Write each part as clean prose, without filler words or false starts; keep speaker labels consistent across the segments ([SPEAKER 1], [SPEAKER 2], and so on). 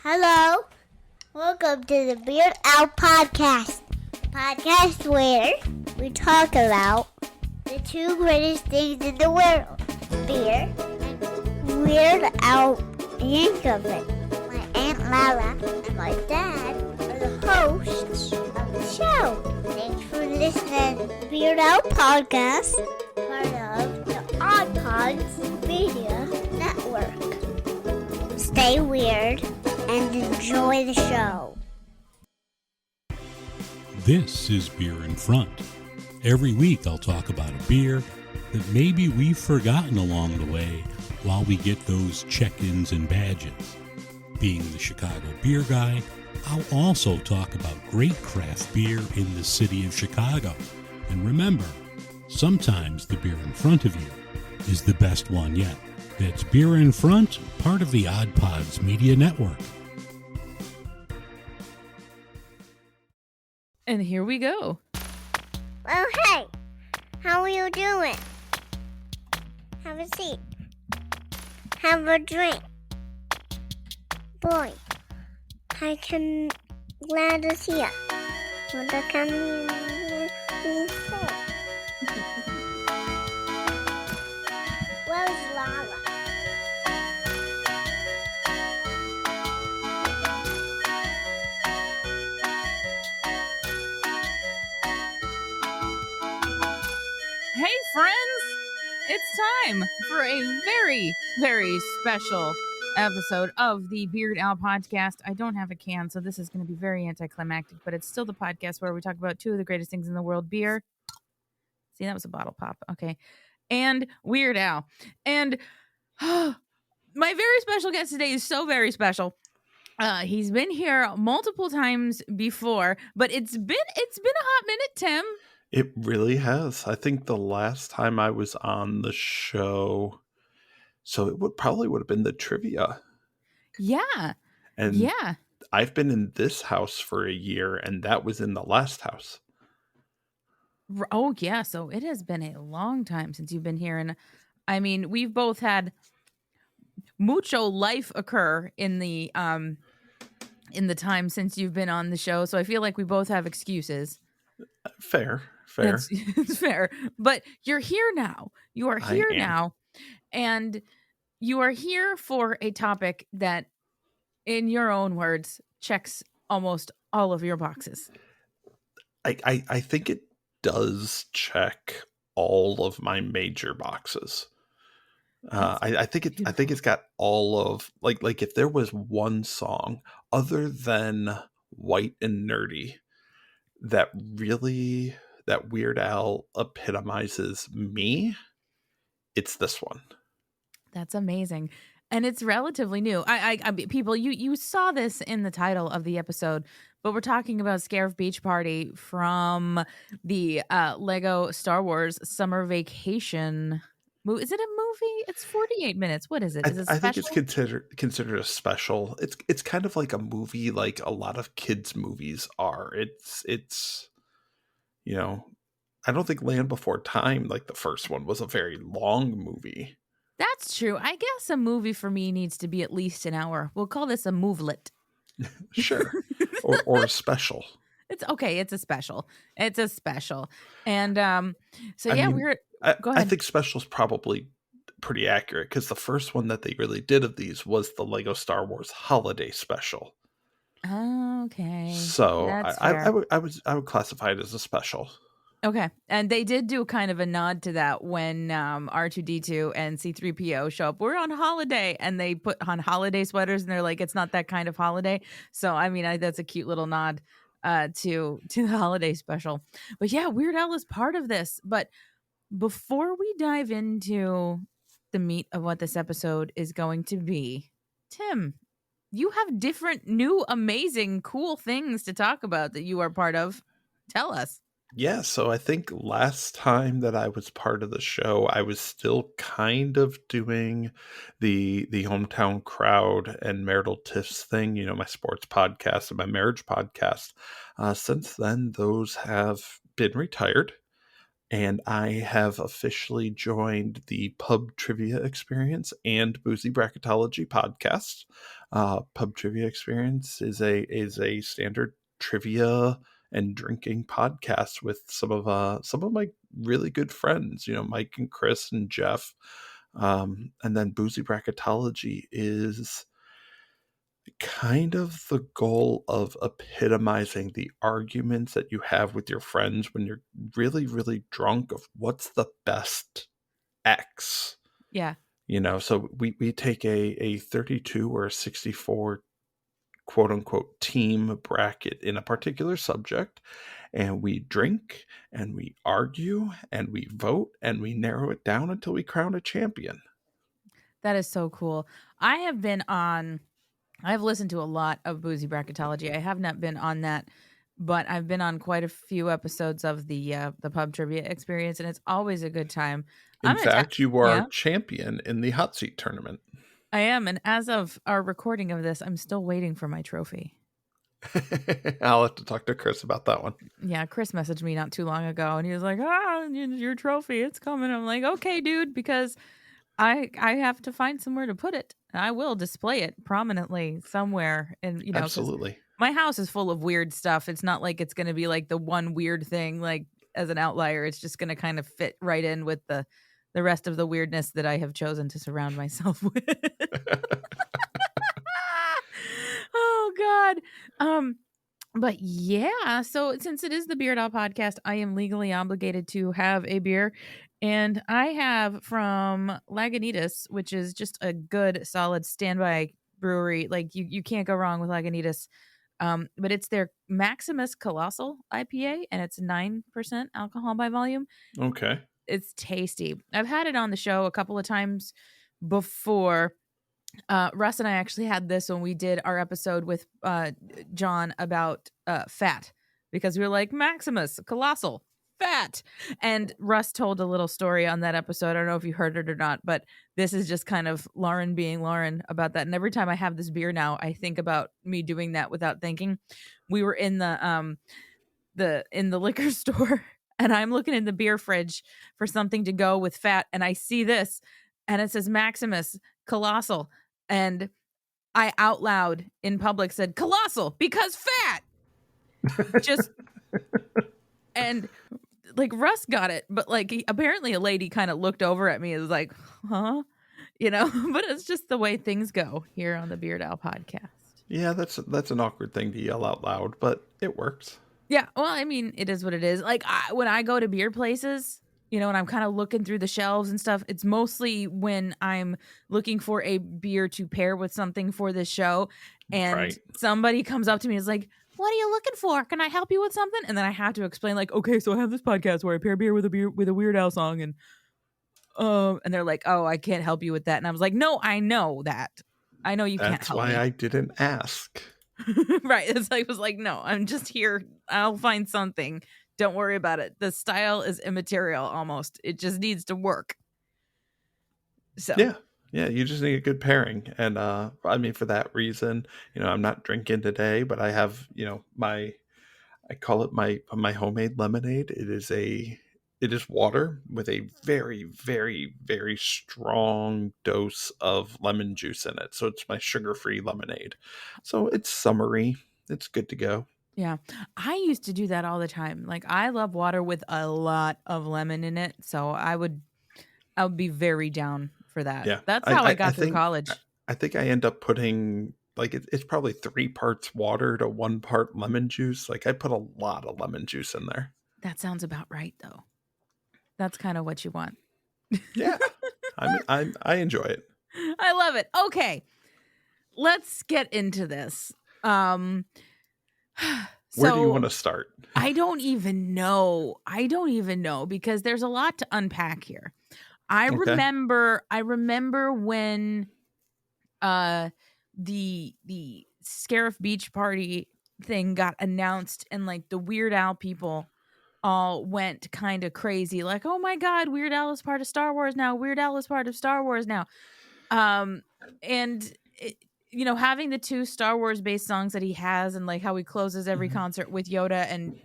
[SPEAKER 1] Hello, welcome to the Beard Out Podcast. Podcast where we talk about the two greatest things in the world, beer and Weird Al Yankovic. My Aunt Lala and my dad are the hosts of the show. Thanks for listening to the Beard Out Podcast, part of the Odd Pods Media Network. Stay weird and enjoy the show.
[SPEAKER 2] This is Beer in Front. Every week I'll talk about a beer that maybe we've forgotten along the way while we get those check-ins and badges. Being the Chicago beer guy, I'll also talk about great craft beer in the city of Chicago. And remember, sometimes the beer in front of you is the best one yet. That's Beer in Front, part of the Odd Pods Media Network.
[SPEAKER 3] And here we go.
[SPEAKER 1] Well, hey, how are you doing? Have a seat. Have a drink. Boy, I can glad to see ya. What can you say? Where's Lala?
[SPEAKER 3] Hey, friends! It's time for a very, very special episode of the Beard Owl Podcast. I don't have a can, so this is going to be very anticlimactic, but it's still the podcast where we talk about two of the greatest things in the world, beer. See, that was a bottle pop. Okay. And Weird Al. And my very special guest today is so very special. He's been here multiple times before, but it's been a hot minute, Tim.
[SPEAKER 4] It really has. I think the last time I was on the show, so it probably would have been the trivia.
[SPEAKER 3] Yeah.
[SPEAKER 4] And
[SPEAKER 3] yeah.
[SPEAKER 4] I've been in this house for a year, and that was in the last house.
[SPEAKER 3] Oh, yeah. So it has been a long time since you've been here. And I mean, we've both had mucho life occur in the time since you've been on the show. So I feel like we both have excuses.
[SPEAKER 4] Fair.
[SPEAKER 3] It's fair. But you're here now. You are here now. And you are here for a topic that, in your own words, checks almost all of your boxes.
[SPEAKER 4] I think it does check all of my major boxes. I think it's got all of like if there was one song other than White and Nerdy that Weird Al epitomizes me, it's this one.
[SPEAKER 3] That's amazing. And it's relatively new. I people, you saw this in the title of the episode, but we're talking about Scarif Beach Party from the Lego Star Wars Summer Vacation movie. Is it a movie? It's 48 minutes. What is it? Is it special?
[SPEAKER 4] I think it's considered a special. It's kind of like a movie, like a lot of kids' movies are. It's you know, I don't think Land Before Time, like the first one, was a very long movie.
[SPEAKER 3] That's true. I guess a movie for me needs to be at least an hour. We'll call this a movelet.
[SPEAKER 4] Sure. or a special.
[SPEAKER 3] It's okay. It's a special. And so
[SPEAKER 4] I
[SPEAKER 3] yeah,
[SPEAKER 4] mean,
[SPEAKER 3] go ahead.
[SPEAKER 4] I think special's probably pretty accurate because the first one that they really did of these was the Lego Star Wars Holiday Special.
[SPEAKER 3] Okay.
[SPEAKER 4] So
[SPEAKER 3] I
[SPEAKER 4] would classify it as a special.
[SPEAKER 3] Okay. And they did do kind of a nod to that when R2-D2 and C-3PO show up. We're on holiday, and they put on holiday sweaters, and they're like, it's not that kind of holiday. So, I mean, that's a cute little nod to the holiday special. But yeah, Weird Al is part of this. But before we dive into the meat of what this episode is going to be, Tim, you have different, new, amazing, cool things to talk about that you are part of. Tell us.
[SPEAKER 4] Yeah, so I think last time that I was part of the show, I was still kind of doing the hometown crowd and marital tiffs thing, my sports podcast and my marriage podcast. Since then, those have been retired. and I have officially joined the Pub Trivia Experience and Boozy Bracketology podcast. Pub Trivia Experience is a standard trivia and drinking podcast with some of my really good friends, Mike and Chris and Jeff. And then Boozy Bracketology is kind of the goal of epitomizing the arguments that you have with your friends when you're really, really drunk of what's the best X.
[SPEAKER 3] Yeah.
[SPEAKER 4] So we take a 32 or a 64 quote unquote team bracket in a particular subject, and we drink and we argue and we vote and we narrow it down until we crown a champion.
[SPEAKER 3] That is so cool. I've listened to a lot of Boozy Bracketology. I have not been on that, but I've been on quite a few episodes of the Pub Trivia Experience, and it's always a good time.
[SPEAKER 4] In fact, you were
[SPEAKER 3] Yeah,
[SPEAKER 4] our champion in the hot seat tournament.
[SPEAKER 3] I am, and as of our recording of this, I'm still waiting for my trophy.
[SPEAKER 4] I'll have to talk to Chris about that one.
[SPEAKER 3] Yeah, Chris messaged me not too long ago, and he was like, your trophy, it's coming." I'm like, "Okay, dude," because I have to find somewhere to put it. I will display it prominently somewhere, and 'cause
[SPEAKER 4] Absolutely.
[SPEAKER 3] my house is full of weird stuff. It's not like it's going to be like the one weird thing, like as an outlier. It's just going to kind of fit right in with the rest of the weirdness that I have chosen to surround myself with. Oh God. But yeah, so since it is the Beard Owl podcast, I am legally obligated to have a beer. And I have from Lagunitas, which is just a good, solid standby brewery. Like you can't go wrong with Lagunitas. But it's their Maximus Colossal IPA, and it's 9% alcohol by volume.
[SPEAKER 4] Okay.
[SPEAKER 3] It's tasty. I've had it on the show a couple of times before. Russ and I actually had this when we did our episode with John about fat, because we were like, Maximus Colossal fat, and Russ told a little story on that episode. I don't know if you heard it or not, but this is just kind of Lauren being Lauren about that. And every time I have this beer now, I think about me doing that without thinking. We were in the liquor store, and I'm looking in the beer fridge for something to go with fat, and I see this, and it says Maximus Colossal, and I out loud in public said colossal because fat. Just and like Russ got it, but like apparently a lady kind of looked over at me and was like, huh? But it's just the way things go here on the Beard Owl podcast.
[SPEAKER 4] Yeah, that's an awkward thing to yell out loud, but it works.
[SPEAKER 3] Yeah, well, I mean, it is what it is. Like when I go to beer places, and I'm kind of looking through the shelves and stuff, it's mostly when I'm looking for a beer to pair with something for this show, and somebody comes up to me and is like, "What are you looking for? Can I help you with something?" And then I have to explain, like, "Okay, so I have this podcast where I pair beer with a Weird Al song," and they're like, "Oh, I can't help you with that." And I was like, "No, I know that. I know you can't help me."
[SPEAKER 4] That's why I didn't ask.
[SPEAKER 3] Right. It's like, it was like, no, I'm just here. I'll find something. Don't worry about it. The style is immaterial almost. It just needs to work. So
[SPEAKER 4] yeah, you just need a good pairing. And I mean, for that reason, I'm not drinking today, but I have, I call it my homemade lemonade. It is water with a very, very, very strong dose of lemon juice in it. So it's my sugar-free lemonade. So it's summery. It's good to go.
[SPEAKER 3] yeah, I used to do that all the time. Like I love water with a lot of lemon in it. So I would be very down for that.
[SPEAKER 4] Yeah,
[SPEAKER 3] That's how I got through college.
[SPEAKER 4] I think I end up putting like it's probably 3 parts water to 1 part lemon juice. Like I put a lot of lemon juice in there.
[SPEAKER 3] That sounds about right, though. That's kind of what you want.
[SPEAKER 4] Yeah, I enjoy it.
[SPEAKER 3] I love it. Okay, let's get into this.
[SPEAKER 4] Where do you want to start?
[SPEAKER 3] I don't even know because there's a lot to unpack here. I remember when the Scarif Beach Party thing got announced, and like the Weird Al people all went kind of crazy, like, "Oh my God, Weird Al is part of Star Wars now. Weird Al is part of Star Wars now." And having the 2 Star Wars based songs that he has, and like how he closes every concert with Yoda, and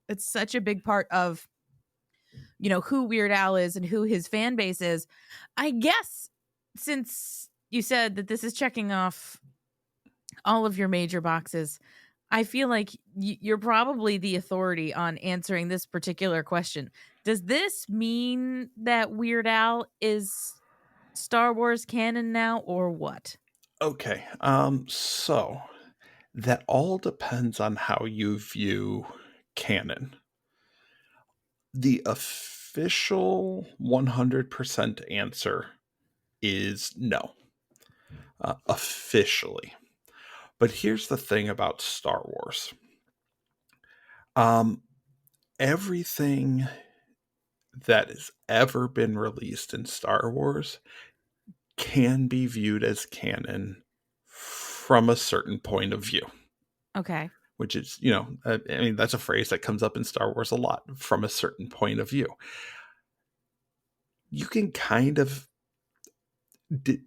[SPEAKER 3] it's such a big part of who Weird Al is and who his fan base is, I guess since you said that this is checking off all of your major boxes, I feel like you're probably the authority on answering this particular question. Does this mean that Weird Al is Star Wars canon now, or what?
[SPEAKER 4] Okay. So that all depends on how you view canon. The official 100% answer is no, officially. But here's the thing about Star Wars. Everything that has ever been released in Star Wars can be viewed as canon from a certain point of view.
[SPEAKER 3] Okay.
[SPEAKER 4] Which is, I mean, that's a phrase that comes up in Star Wars a lot, from a certain point of view. You can kind of,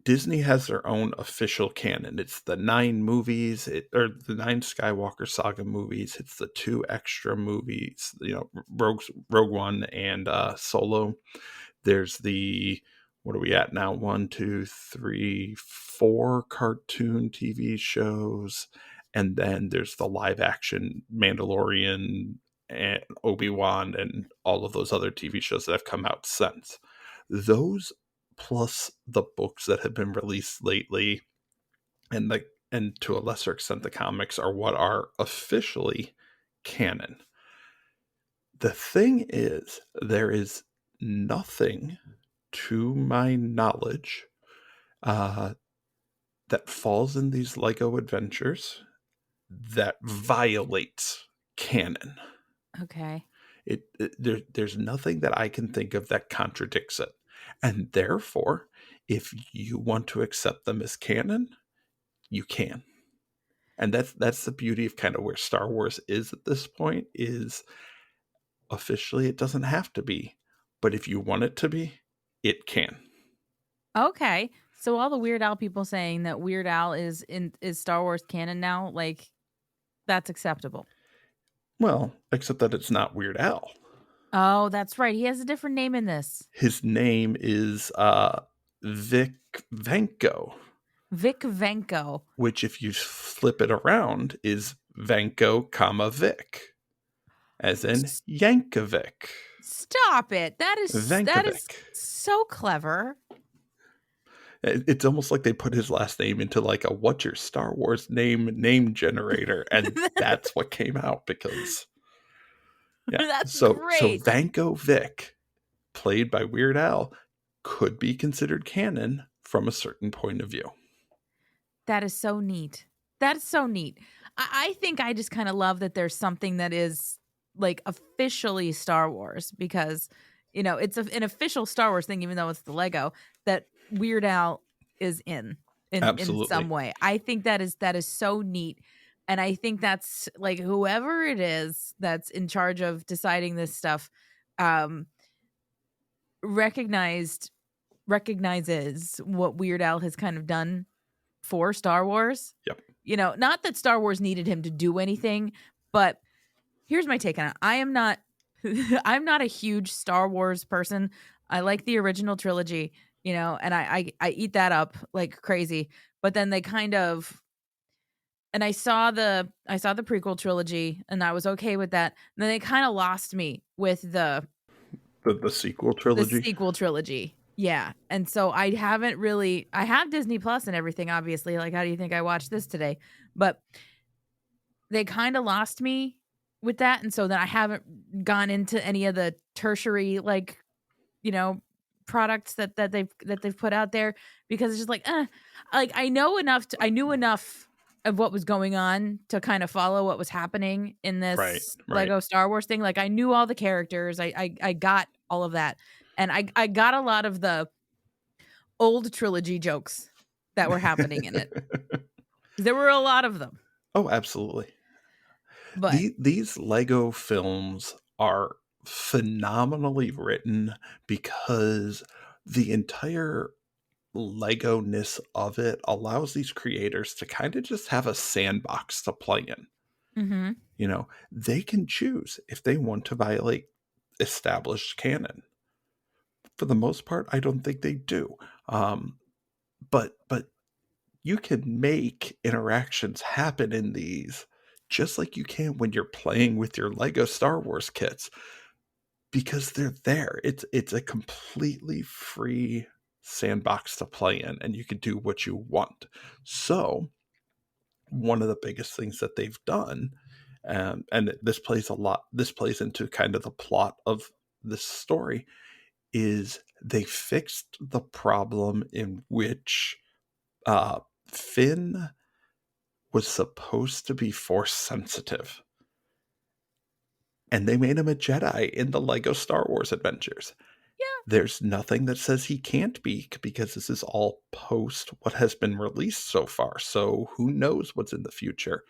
[SPEAKER 4] Disney has their own official canon. It's the 9 movies, or the 9 Skywalker Saga movies. It's the 2 extra movies, Rogue One and Solo. There's the, what are we at now? 1, 2, 3, 4 cartoon TV shows. And then there's the live action Mandalorian and Obi-Wan and all of those other TV shows that have come out since. Those, plus the books that have been released lately, and to a lesser extent the comics, are what are officially canon. The thing is, there is nothing, to my knowledge, that falls in these Lego adventures that violates canon.
[SPEAKER 3] Okay.
[SPEAKER 4] There's nothing that I can think of that contradicts it. And therefore, if you want to accept them as canon, you can. And that's the beauty of kind of where Star Wars is at this point, is officially it doesn't have to be. But if you want it to be, it can.
[SPEAKER 3] Okay. So all the Weird Al people saying that Weird Al is Star Wars canon now, like, that's acceptable.
[SPEAKER 4] Well, except that it's not Weird Al.
[SPEAKER 3] Oh, that's right. He has a different name in this.
[SPEAKER 4] His name is Vic Vanko.
[SPEAKER 3] Vic Vanko.
[SPEAKER 4] Which, if you flip it around, is Vanko, Vic. As in Yankovic.
[SPEAKER 3] Stop it. That is so clever.
[SPEAKER 4] It's almost like they put his last name into like a "what's your Star Wars name generator," and that's what came out, because
[SPEAKER 3] that's
[SPEAKER 4] So
[SPEAKER 3] great.
[SPEAKER 4] Vanko Vic, played by Weird Al, could be considered canon from a certain point of view. That
[SPEAKER 3] is so neat. That's so neat. I think I just kind of love that there's something that is like officially Star Wars, because it's an official Star Wars thing, even though it's the Lego, that Weird Al is in some way. I think that is so neat. And I think that's like, whoever it is that's in charge of deciding this stuff recognizes what Weird Al has kind of done for Star Wars.
[SPEAKER 4] Yep.
[SPEAKER 3] Not that Star Wars needed him to do anything, but here's my take on it. I'm not a huge Star Wars person. I like the original trilogy, and I eat that up like crazy. But then they kind of, and I saw the prequel trilogy, and I was okay with that. And then they kind of lost me with the
[SPEAKER 4] sequel trilogy.
[SPEAKER 3] The sequel trilogy. Yeah. And so I have Disney Plus and everything, obviously. Like, how do you think I watched this today? But they kind of lost me with that. And so then I haven't gone into any of the tertiary, like, products that they've put out there, because it's just like, I knew enough of what was going on to kind of follow what was happening in this
[SPEAKER 4] right.
[SPEAKER 3] Lego Star Wars thing. Like, I knew all the characters. I got all of that. And I got a lot of the old trilogy jokes that were happening in it. There were a lot of them.
[SPEAKER 4] Oh, absolutely.
[SPEAKER 3] But
[SPEAKER 4] these Lego films are phenomenally written, because the entire Lego-ness of it allows these creators to kind of just have a sandbox to play in.
[SPEAKER 3] Mm-hmm.
[SPEAKER 4] They can choose if they want to violate established canon. For the most part, I don't think they do. But you can make interactions happen in these just like you can when you're playing with your Lego Star Wars kits, because they're there. It's a completely free sandbox to play in, and you can do what you want. So one of the biggest things that they've done, and this plays into kind of the plot of this story, is they fixed the problem in which Finn was supposed to be force sensitive. And they made him a Jedi in the Lego Star Wars adventures.
[SPEAKER 3] Yeah.
[SPEAKER 4] There's nothing that says he can't be, because this is all post what has been released so far. So who knows what's in the future.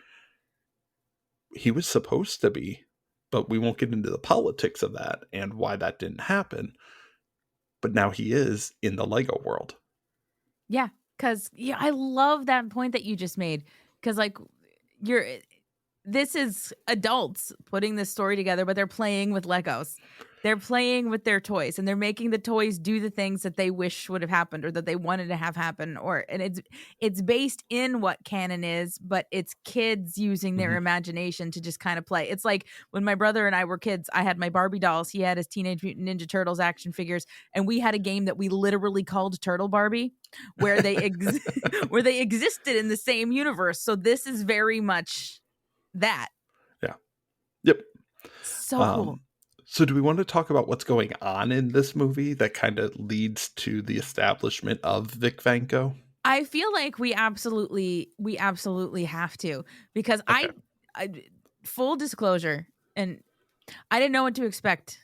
[SPEAKER 4] He was supposed to be, but we won't get into the politics of that and why that didn't happen. But now he is in the Lego world.
[SPEAKER 3] Yeah, because I love that point that you just made. Because like this is adults putting this story together, but they're playing with Legos. They're playing with their toys, and they're making the toys do the things that they wish would have happened or that they wanted to have happen. And it's based in what canon is, but it's kids using their imagination to just kind of play. It's like when my brother and I were kids, I had my Barbie dolls, he had his Teenage Mutant Ninja Turtles action figures, and we had a game that we literally called Turtle Barbie, where they where they existed in the same universe. So this is very much that.
[SPEAKER 4] Yeah. Yep.
[SPEAKER 3] So cool.
[SPEAKER 4] So do we want to talk about what's going on in this movie that kind of leads to the establishment of Vic Vanko?
[SPEAKER 3] I feel like we absolutely have to, because
[SPEAKER 4] Okay.
[SPEAKER 3] I full disclosure, and I didn't know what to expect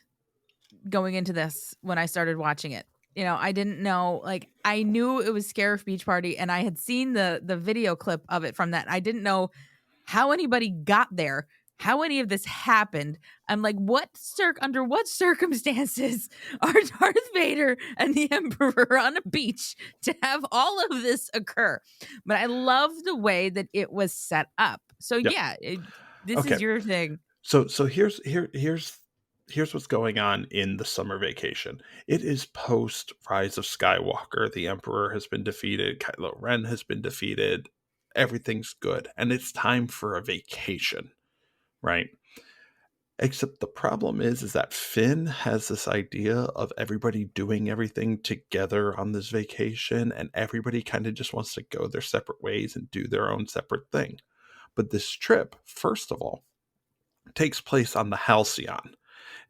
[SPEAKER 3] going into this when I started watching it. I didn't know, like, I knew it was Scarif Beach Party, and I had seen the video clip of it from that. I didn't know how anybody got there, how any of this happened. I'm like, under what circumstances are Darth Vader and the Emperor on a beach to have all of this occur? But I love the way that it was set up. So
[SPEAKER 4] Yep.
[SPEAKER 3] this is your thing.
[SPEAKER 4] So here's what's going on in the summer vacation. It is post Rise of Skywalker. The Emperor has been defeated. Kylo Ren has been defeated. Everything's good. And it's time for a vacation, right? Except the problem is that Finn has this idea of everybody doing everything together on this vacation, and everybody kind of just wants to go their separate ways and do their own separate thing. But this trip, first of all, takes place on the Halcyon.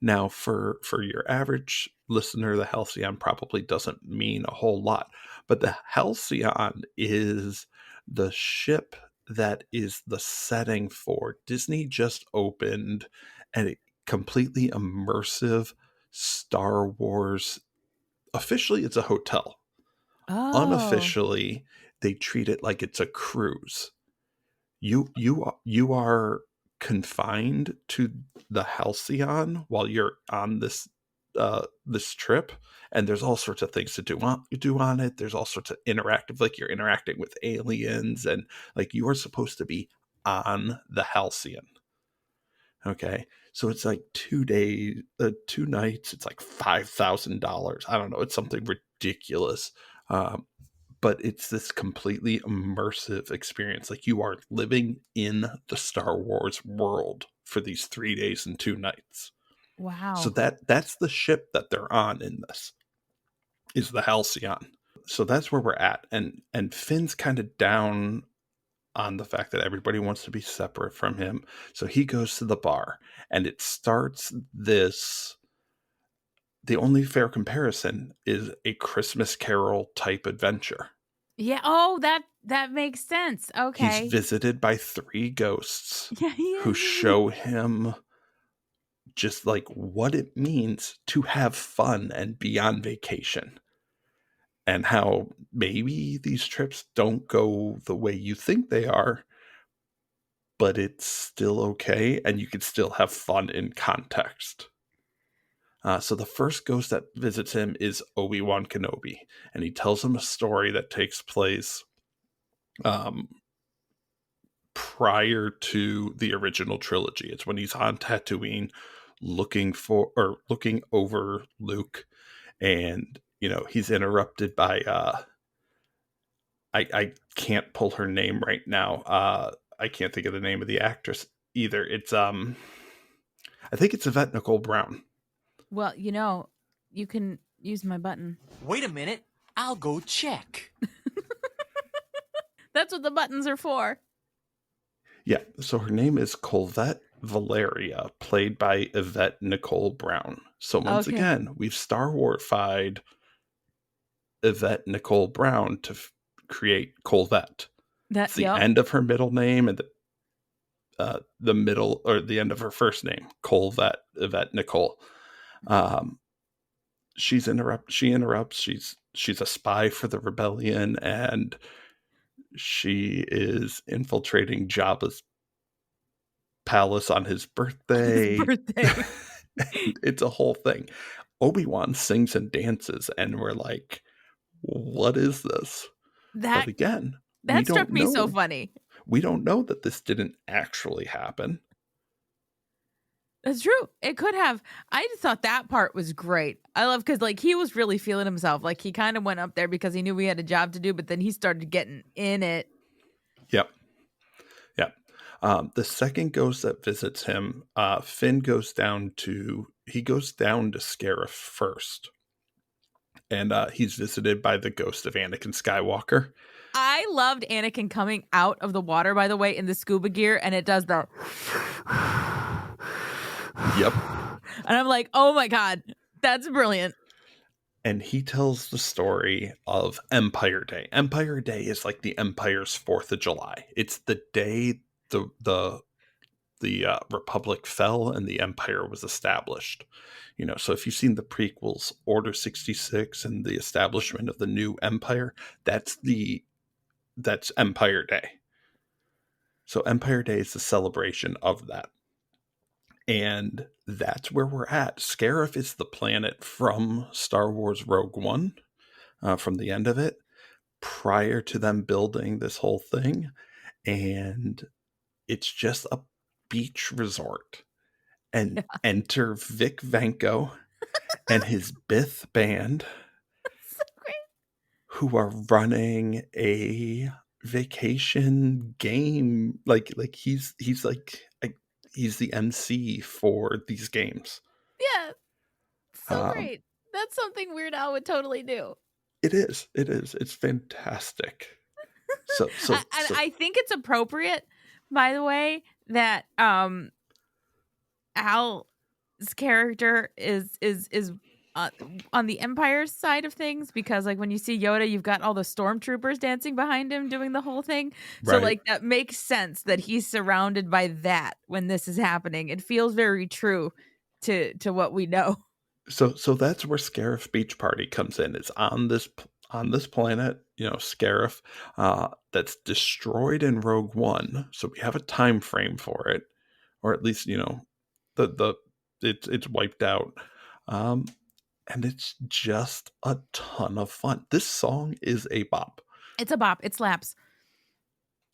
[SPEAKER 4] Now, for your average listener, the Halcyon probably doesn't mean a whole lot, but the Halcyon is the ship that is the setting for Disney just opened a completely immersive Star Wars. Officially, it's a hotel.
[SPEAKER 3] Oh.
[SPEAKER 4] Unofficially, they treat it like it's a cruise. You are confined to the Halcyon while you're on this trip, and there's all sorts of things to do on it. There's all sorts of interactive, like you're interacting with aliens, and like you are supposed to be on the Halcyon. Okay, so it's like 2 days, 2 nights. It's like $5,000. I don't know. It's something ridiculous. But it's this completely immersive experience. Like you are living in the Star Wars world for these 3 days and 2 nights.
[SPEAKER 3] Wow.
[SPEAKER 4] So that's the ship that they're on in this, is the Halcyon. So that's where we're at. And Finn's kind of down on the fact that everybody wants to be separate from him. So he goes to the bar, and it starts this. The only fair comparison is a Christmas Carol type adventure.
[SPEAKER 3] Yeah. Oh, that makes sense. Okay.
[SPEAKER 4] He's visited by 3 ghosts who show him just like what it means to have fun and be on vacation, and how maybe these trips don't go the way you think they are, but it's still okay, and you can still have fun in context. So the first ghost that visits him is Obi-Wan Kenobi, and he tells him a story that takes place prior to the original trilogy. It's when he's on Tatooine looking over Luke, and he's interrupted by I can't pull her name right now. I can't think of the name of the actress either. It's I think it's Yvette Nicole Brown.
[SPEAKER 3] Well, you can use my button.
[SPEAKER 5] Wait a minute. I'll go check.
[SPEAKER 3] That's what the buttons are for.
[SPEAKER 4] Yeah, so her name is Colvette Valeria, played by Yvette Nicole Brown. So once again, we've Star Wars-fied Yvette Nicole Brown to create Colvette. That's the end of her middle name and the middle or the end of her first name, Colvette Yvette Nicole. She interrupts. She's a spy for the rebellion, and she is infiltrating Jabba's palace on his birthday. It's a whole thing. Obi-Wan sings and dances, and we're like, what is this? But again,
[SPEAKER 3] that struck me so funny.
[SPEAKER 4] We don't know that this didn't actually happen.
[SPEAKER 3] That's true. It could have. I just thought that part was great. I love because he was really feeling himself. He kind of went up there because he knew he had a job to do, but then he started getting in it.
[SPEAKER 4] Yep. The second ghost that visits him, Finn goes down to Scarif first. And he's visited by the ghost of Anakin Skywalker.
[SPEAKER 3] I loved Anakin coming out of the water, by the way, in the scuba gear, and it does the...
[SPEAKER 4] Yep.
[SPEAKER 3] And I'm like, oh my God, that's brilliant.
[SPEAKER 4] And he tells the story of Empire Day. Empire Day is like the Empire's 4th of July. It's the day the Republic fell and the Empire was established. So if you've seen the prequels, Order 66 and the establishment of the new Empire, that's Empire Day. So Empire Day is the celebration of that. And that's where we're at. Scarif is the planet from Star Wars Rogue One, from the end of it, prior to them building this whole thing. And it's just a beach resort. And enter Vic Vanko and his Bith band,
[SPEAKER 3] so great,
[SPEAKER 4] who are running a vacation game. He's the MC for these games.
[SPEAKER 3] Yeah, so great. That's something Weird Al would totally do.
[SPEAKER 4] It is. It's fantastic. So
[SPEAKER 3] I think it's appropriate, by the way, that Al's character is on the Empire side of things, because when you see Yoda, you've got all the stormtroopers dancing behind him doing the whole thing. So that makes sense that he's surrounded by that when this is happening. It feels very true to what we know.
[SPEAKER 4] So that's where Scarif Beach Party comes in. It's on this planet, Scarif, that's destroyed in Rogue One. So we have a time frame for it, or at least it's wiped out. And it's just a ton of fun. This song is a bop.
[SPEAKER 3] It's a bop. It slaps.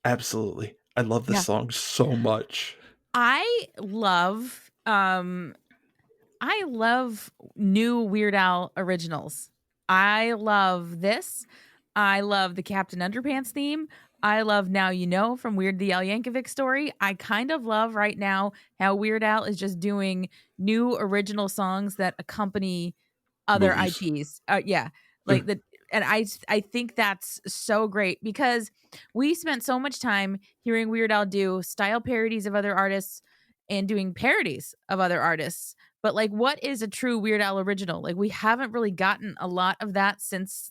[SPEAKER 4] Absolutely. I love this song so much.
[SPEAKER 3] I love new Weird Al originals. I love this. I love the Captain Underpants theme. I love Now You Know from Weird the Al Yankovic Story. I kind of love right now how Weird Al is just doing new original songs that accompany other IPs. And I think that's so great, because we spent so much time hearing Weird Al do style parodies of other artists and doing parodies of other artists. But what is a true Weird Al original? We haven't really gotten a lot of that since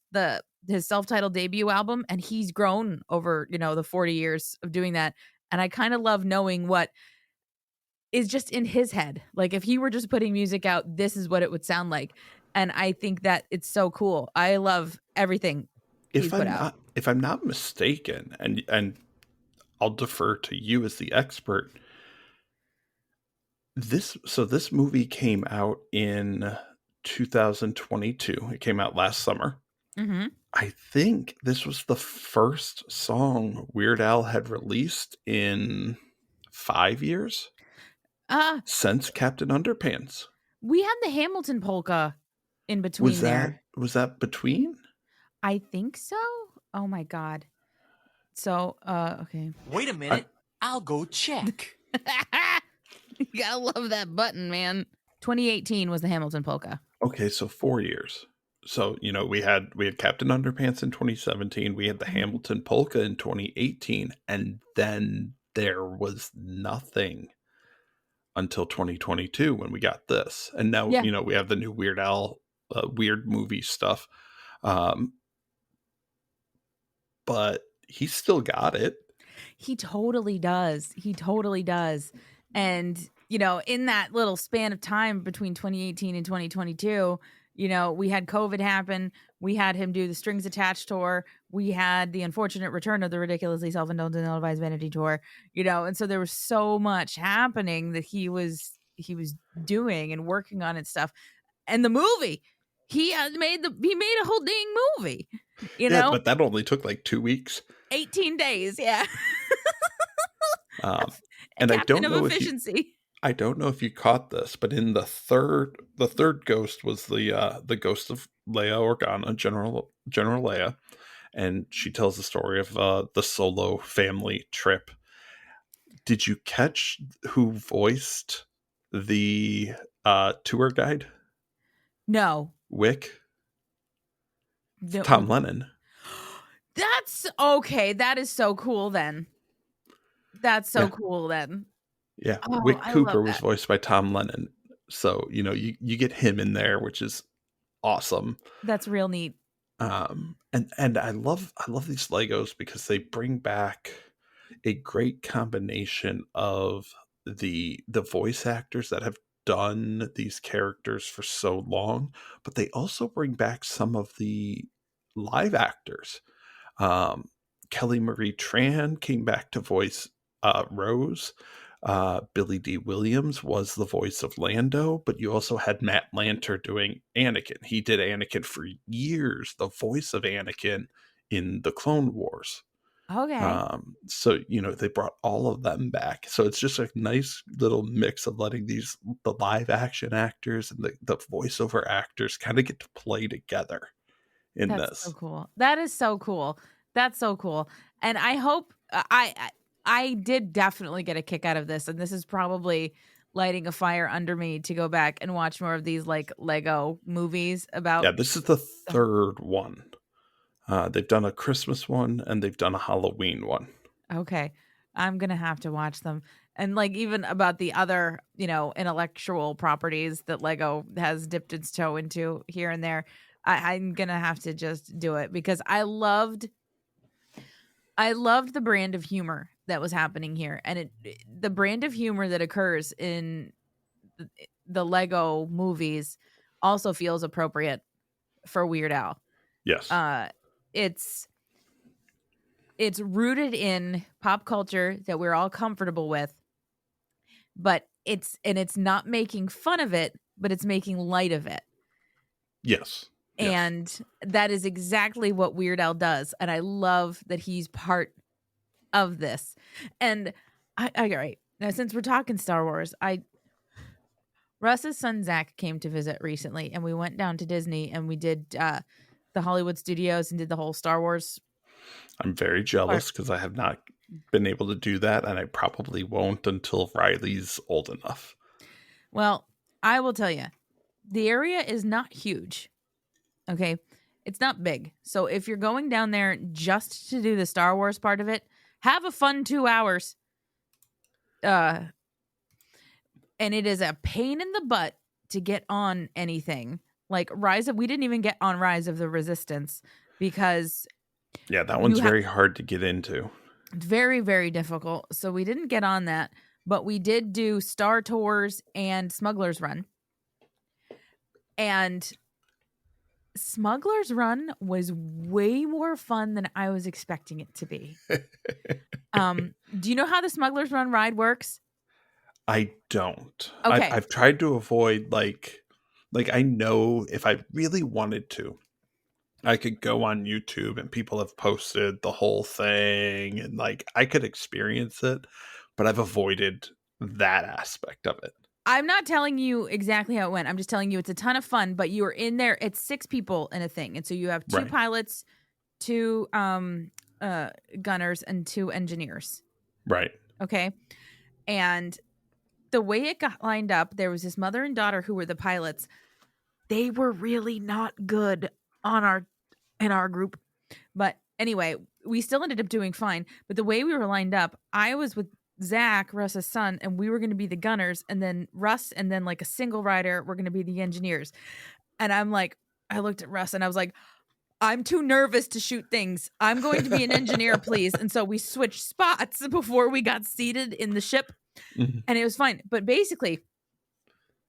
[SPEAKER 3] his self-titled debut album, and he's grown over, the 40 years of doing that. And I kind of love knowing what is just in his head. If he were just putting music out, this is what it would sound like. And I think that it's so cool. I love everything he's put out.
[SPEAKER 4] If I'm not mistaken, and I'll defer to you as the expert, this movie came out in 2022. It came out last summer.
[SPEAKER 3] Mm-hmm.
[SPEAKER 4] I think this was the first song Weird Al had released in 5 years. since Captain Underpants.
[SPEAKER 3] We had the Hamilton polka in between
[SPEAKER 4] Was
[SPEAKER 3] there.
[SPEAKER 4] that between?
[SPEAKER 3] I think so. Oh my god. So, okay.
[SPEAKER 5] Wait a minute. I'll go check.
[SPEAKER 3] You gotta love that button, man. 2018 was the Hamilton polka.
[SPEAKER 4] Okay, so 4 years. So, we had Captain Underpants in 2017, we had the Hamilton polka in 2018, and then there was nothing until 2022 when we got this. And now,
[SPEAKER 3] Yeah.
[SPEAKER 4] we have the new Weird Al weird movie stuff. But he still got it.
[SPEAKER 3] He totally does. He totally does. And, in that little span of time between 2018 and 2022, we had COVID happen. We had him do the Strings Attached tour. We had the unfortunate return of the Ridiculously Self-Indulgent and Ill-Advised Vanity tour, and so there was so much happening that he was doing and working on and stuff. And the movie, he made a whole dang movie,
[SPEAKER 4] But that only took like 2 weeks.
[SPEAKER 3] 18 days. Yeah.
[SPEAKER 4] And I don't know
[SPEAKER 3] efficiency.
[SPEAKER 4] I don't know if you caught this, but in the third ghost was the ghost of Leia Organa, General Leia, and she tells the story of the Solo family trip. Did you catch who voiced the tour guide?
[SPEAKER 3] No.
[SPEAKER 4] Wick? Tom Lennon.
[SPEAKER 3] That's okay. That is so cool then. That's so cool then.
[SPEAKER 4] Yeah,
[SPEAKER 3] Oh,
[SPEAKER 4] Wick
[SPEAKER 3] I
[SPEAKER 4] Cooper
[SPEAKER 3] love
[SPEAKER 4] was
[SPEAKER 3] that.
[SPEAKER 4] voiced by Tom Lennon. So, you get him in there, which is awesome.
[SPEAKER 3] That's real neat.
[SPEAKER 4] And I love these Legos because they bring back a great combination of the voice actors that have done these characters for so long, but they also bring back some of the live actors. Kelly Marie Tran came back to voice Rose. Billy D. Williams was the voice of Lando, but you also had Matt Lanter doing Anakin. He did Anakin for years, the voice of Anakin in the Clone Wars.
[SPEAKER 3] Okay.
[SPEAKER 4] So, they brought all of them back. So it's just a nice little mix of letting the live action actors and the voiceover actors kind of get to play together in
[SPEAKER 3] That's
[SPEAKER 4] this.
[SPEAKER 3] so cool. That is so cool. That's so cool. And I hope I did definitely get a kick out of this. And this is probably lighting a fire under me to go back and watch more of these like Lego movies about.
[SPEAKER 4] Yeah, this is the third one. They've done a Christmas one and they've done a Halloween one.
[SPEAKER 3] Okay. I'm going to have to watch them. And like even about the other, intellectual properties that Lego has dipped its toe into here and there. I'm going to have to just do it because I loved the brand of humor that was happening here. And the brand of humor that occurs in the Lego movies also feels appropriate for Weird Al.
[SPEAKER 4] Yes.
[SPEAKER 3] It's rooted in pop culture that we're all comfortable with, but it's not making fun of it, but it's making light of it.
[SPEAKER 4] Yes.
[SPEAKER 3] And that is exactly what Weird Al does. And I love that he's part of this. And all right. Now, since we're talking Star Wars, Russ's son, Zach, came to visit recently and we went down to Disney and we did the Hollywood Studios and did the whole Star Wars.
[SPEAKER 4] I'm very jealous because I have not been able to do that. And I probably won't until Riley's old enough.
[SPEAKER 3] Well, I will tell you, the area is not huge. Okay. It's not big. So if you're going down there just to do the Star Wars part of it, have a fun 2 hours. And it is a pain in the butt to get on anything. Like we didn't even get on Rise of the Resistance because...
[SPEAKER 4] Yeah, that one's very hard to get into.
[SPEAKER 3] Very, very difficult. So we didn't get on that, but we did do Star Tours and Smuggler's Run. And Smuggler's Run was way more fun than I was expecting it to be. Do you know how the Smuggler's Run ride works?
[SPEAKER 4] I don't.
[SPEAKER 3] Okay.
[SPEAKER 4] I've tried to avoid like I know if I really wanted to, I could go on YouTube and people have posted the whole thing and like I could experience it, but I've avoided that aspect of it.
[SPEAKER 3] I'm not telling you exactly how it went. I'm just telling you it's a ton of fun, but you are in there. It's 6 people in a thing. And so you have 2
[SPEAKER 4] Right.
[SPEAKER 3] pilots, 2 gunners, and 2 engineers.
[SPEAKER 4] Right.
[SPEAKER 3] Okay. And the way it got lined up, there was this mother and daughter who were the pilots. They were really not good in our group. But anyway, we still ended up doing fine. But the way we were lined up, I was with Zach, Russ's son, and we were going to be the gunners, and then Russ and then like a single rider were going to be the engineers. And I'm like, I looked at Russ and I was like, I'm too nervous to shoot things. I'm going to be an engineer, please. And so we switched spots before we got seated in the ship, and it was fine. But basically,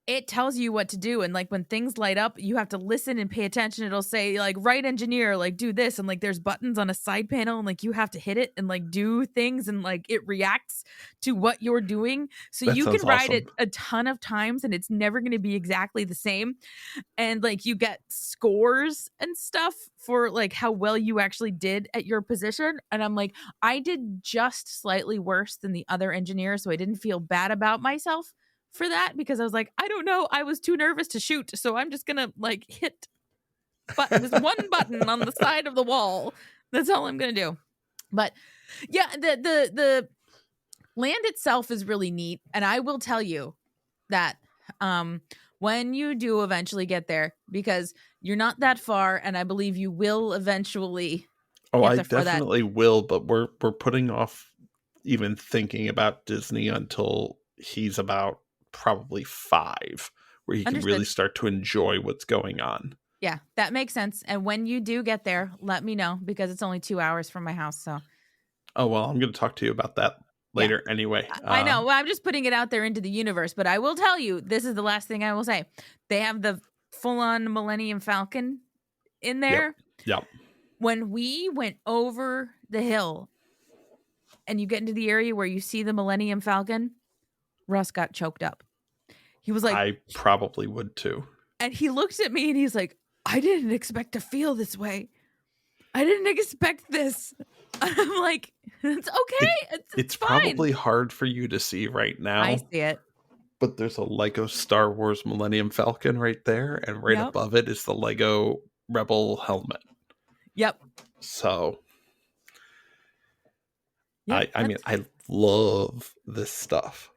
[SPEAKER 3] it tells you what to do. And like when things light up, you have to listen and pay attention. It'll say like right engineer, like do this. And like there's buttons on a side panel and like you have to hit it and like do things and like it reacts to what you're doing. So
[SPEAKER 4] That
[SPEAKER 3] you can
[SPEAKER 4] sounds
[SPEAKER 3] ride
[SPEAKER 4] awesome.
[SPEAKER 3] it a ton of times and it's never going to be exactly the same. And like you get scores and stuff for like how well you actually did at your position. And I'm like, I did just slightly worse than the other engineers. So I didn't feel bad about myself for that because I was like, I don't know, I was too nervous to shoot, so I'm just gonna like hit this one button on the side of the wall. That's all I'm gonna do. But yeah, the land itself is really neat, and I will tell you that when you do eventually get there, because you're not that far, and I believe you will eventually.
[SPEAKER 4] Oh,
[SPEAKER 3] get
[SPEAKER 4] I
[SPEAKER 3] there for that.
[SPEAKER 4] definitely will, but we're putting off even thinking about Disney until he's about probably 5, where he can really
[SPEAKER 3] Understood.
[SPEAKER 4] start to enjoy what's going on.
[SPEAKER 3] Yeah, that makes sense. And when you do get there, let me know because it's only 2 hours from my house. So
[SPEAKER 4] Oh, well, I'm going to talk to you about that later anyway.
[SPEAKER 3] I know. Well, I'm just putting it out there into the universe, but I will tell you, this is the last thing I will say. They have the full-on Millennium Falcon in there.
[SPEAKER 4] Yep.
[SPEAKER 3] When we went over the hill and you get into the area where you see the Millennium Falcon, Russ got choked up. He was like,
[SPEAKER 4] I probably would too.
[SPEAKER 3] And he looks at me and he's like, I didn't expect to feel this way. I didn't expect this. I'm like, it's okay. It's fine.
[SPEAKER 4] Probably hard for you to see right now.
[SPEAKER 3] I see it.
[SPEAKER 4] But there's a Lego Star Wars Millennium Falcon right there, and right above it is the Lego Rebel helmet.
[SPEAKER 3] Yep.
[SPEAKER 4] So, I mean, I love this stuff.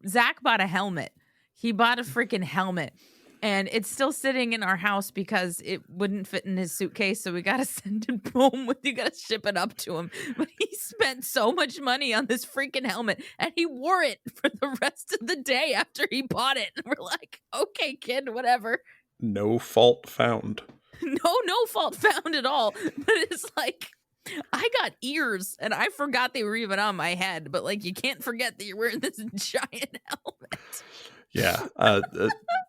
[SPEAKER 3] Zach bought a helmet. He bought a freaking helmet. And it's still sitting in our house because it wouldn't fit in his suitcase. So we got to send it home. You got to ship it up to him. But he spent so much money on this freaking helmet. And he wore it for the rest of the day after he bought it. And we're like, okay, kid, whatever.
[SPEAKER 4] No fault found.
[SPEAKER 3] No fault found at all. But it's like, I got ears and I forgot they were even on my head. But like, you can't forget that you're wearing this giant helmet.
[SPEAKER 4] Yeah,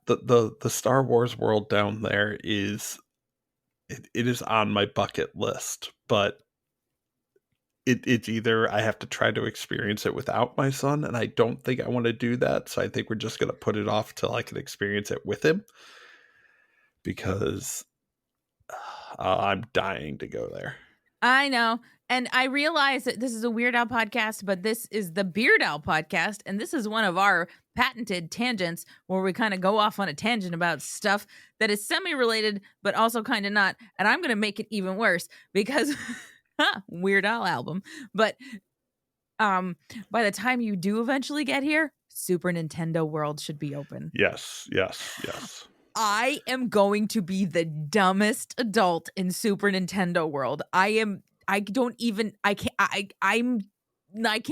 [SPEAKER 4] the Star Wars world down there is it is on my bucket list, but it's either I have to try to experience it without my son, and I don't think I want to do that, so I think we're just going to put it off till I can experience it with him, because I'm dying to go there.
[SPEAKER 3] I know. And I realize that this is a Weird Al podcast, but this is the Beard Al podcast. And this is one of our patented tangents where we kind of go off on a tangent about stuff that is semi-related, but also kind of not. And I'm going to make it even worse because Weird Al album. But by the time you do eventually get here, Super Nintendo World should be open.
[SPEAKER 4] Yes.
[SPEAKER 3] I am going to be the dumbest adult in Super Nintendo World. I can't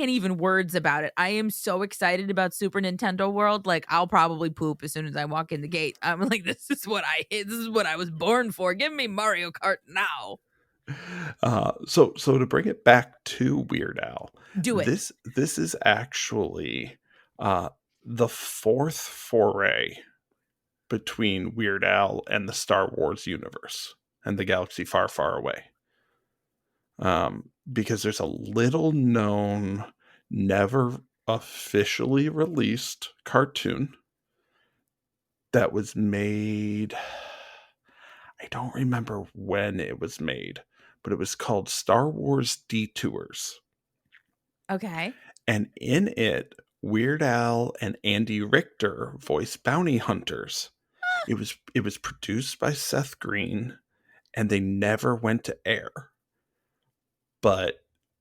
[SPEAKER 3] even words about it. I am so excited about Super Nintendo World. Like, I'll probably poop as soon as I walk in the gate. I'm like, this is what I was born for. Give me Mario Kart now.
[SPEAKER 4] So to bring it back to Weird Al,
[SPEAKER 3] do it.
[SPEAKER 4] This is actually the 4th foray between Weird Al and the Star Wars universe and the galaxy far, far away. Because there's a little known, never officially released cartoon that was made. I don't remember when it was made, but it was called Star Wars Detours.
[SPEAKER 3] Okay.
[SPEAKER 4] And in it Weird Al and Andy Richter voice bounty hunters. It was produced by Seth Green, and they never went to air. But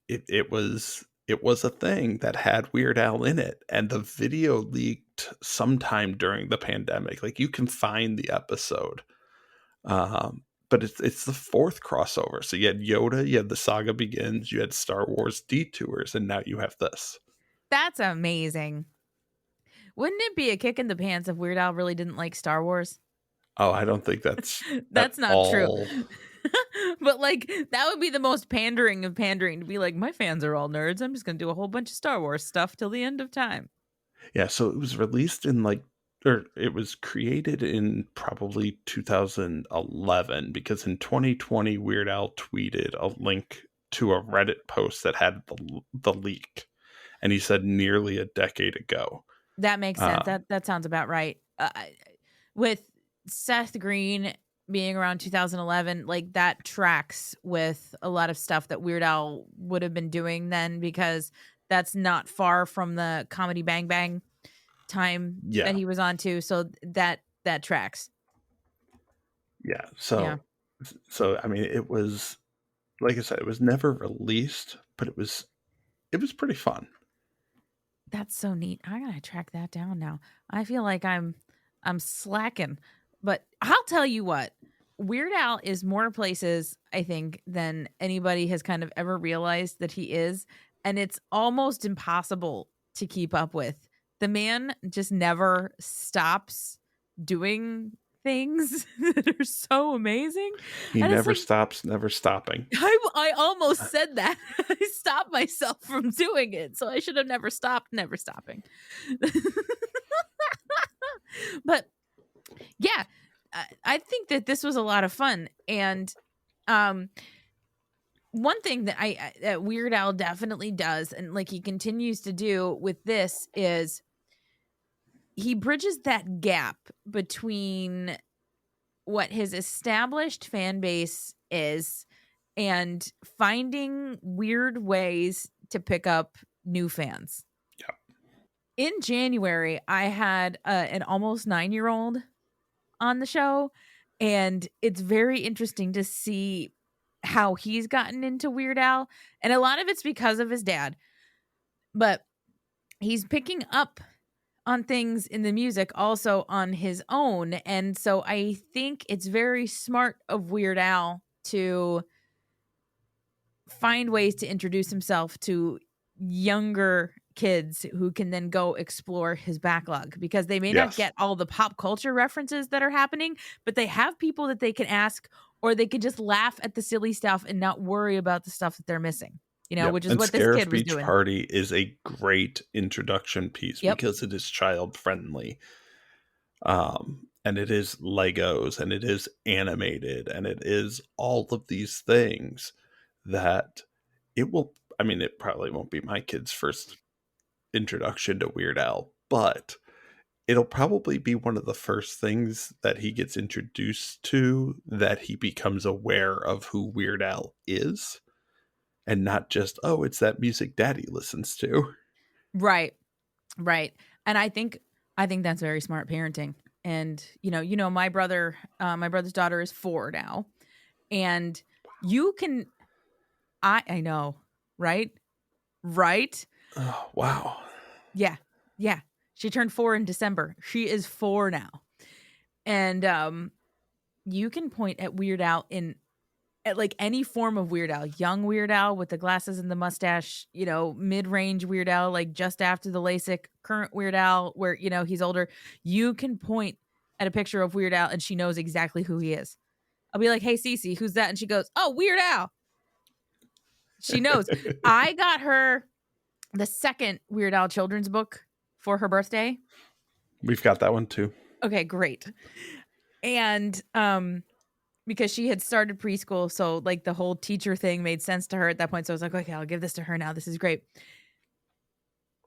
[SPEAKER 4] it was a thing that had Weird Al in it, and the video leaked sometime during the pandemic. Like, you can find the episode, but it's the fourth crossover. So you had Yoda, you had The Saga Begins, you had Star Wars Detours, and now you have this.
[SPEAKER 3] That's amazing. Wouldn't it be a kick in the pants if Weird Al really didn't like Star Wars?
[SPEAKER 4] Oh, I don't think that's
[SPEAKER 3] That's
[SPEAKER 4] at
[SPEAKER 3] not
[SPEAKER 4] all.
[SPEAKER 3] true. But like, that would be the most pandering of pandering, to be like, my fans are all nerds. I'm just going to do a whole bunch of Star Wars stuff till the end of time.
[SPEAKER 4] Yeah, so it was released in it was created in probably 2011, because in 2020 Weird Al tweeted a link to a Reddit post that had the leak, and he said nearly a decade ago.
[SPEAKER 3] That makes sense. That sounds about right. With Seth Green being around 2011, like, that tracks with a lot of stuff that Weird Al would have been doing then, because that's not far from the Comedy Bang Bang time
[SPEAKER 4] Yeah.
[SPEAKER 3] that he was on too. So that tracks.
[SPEAKER 4] Yeah. So I mean, it was, like I said, it was never released, but it was pretty fun.
[SPEAKER 3] That's so neat. I gotta track that down now. I feel like I'm slacking, but I'll tell you what, Weird Al is more places, I think, than anybody has kind of ever realized that he is, and it's almost impossible to keep up with. The man just never stops doing things that are so amazing.
[SPEAKER 4] He
[SPEAKER 3] And it's
[SPEAKER 4] never
[SPEAKER 3] like,
[SPEAKER 4] stops, never stopping.
[SPEAKER 3] I almost said that. I stopped myself from doing it, so I should have never stopped, never stopping. But yeah, I think that this was a lot of fun. And one thing that that Weird Al definitely does, and like he continues to do with this, is he bridges that gap between what his established fan base is and finding weird ways to pick up new fans.
[SPEAKER 4] Yeah.
[SPEAKER 3] In January, I had an almost 9-year-old on the show, and it's very interesting to see how he's gotten into Weird Al, and a lot of it's because of his dad, but he's picking up on things in the music also on his own. And so I think it's very smart of Weird Al to find ways to introduce himself to younger kids who can then go explore his backlog, because they may not get all the pop culture references that are happening, but they have people that they can ask, or they can just laugh at the silly stuff and not worry about the stuff that they're missing. Which is what this kid was doing.
[SPEAKER 4] Beach Party is a great introduction piece because it is child friendly. And it is Legos, and it is animated, and it is all of these things that it probably won't be my kid's first introduction to Weird Al, but it'll probably be one of the first things that he gets introduced to, that he becomes aware of who Weird Al is. And not just, oh, it's that music daddy listens to.
[SPEAKER 3] Right. And I think that's very smart parenting. And my brother's daughter is 4 now, and you can, I know, right?
[SPEAKER 4] Oh, wow.
[SPEAKER 3] Yeah. She turned 4 in December. She is 4 now, and you can point at Weird Al at like any form of Weird Al, young Weird Al with the glasses and the mustache, mid-range Weird Al, like just after the LASIK, current Weird Al where, he's older. You can point at a picture of Weird Al and she knows exactly who he is. I'll be like, hey, Cece, who's that? And she goes, oh, Weird Al. She knows. I got her the second Weird Al children's book for her birthday.
[SPEAKER 4] We've got that one too.
[SPEAKER 3] Okay, great. And, because she had started preschool, so like the whole teacher thing made sense to her at that point. So I was like, okay, I'll give this to her now. This is great.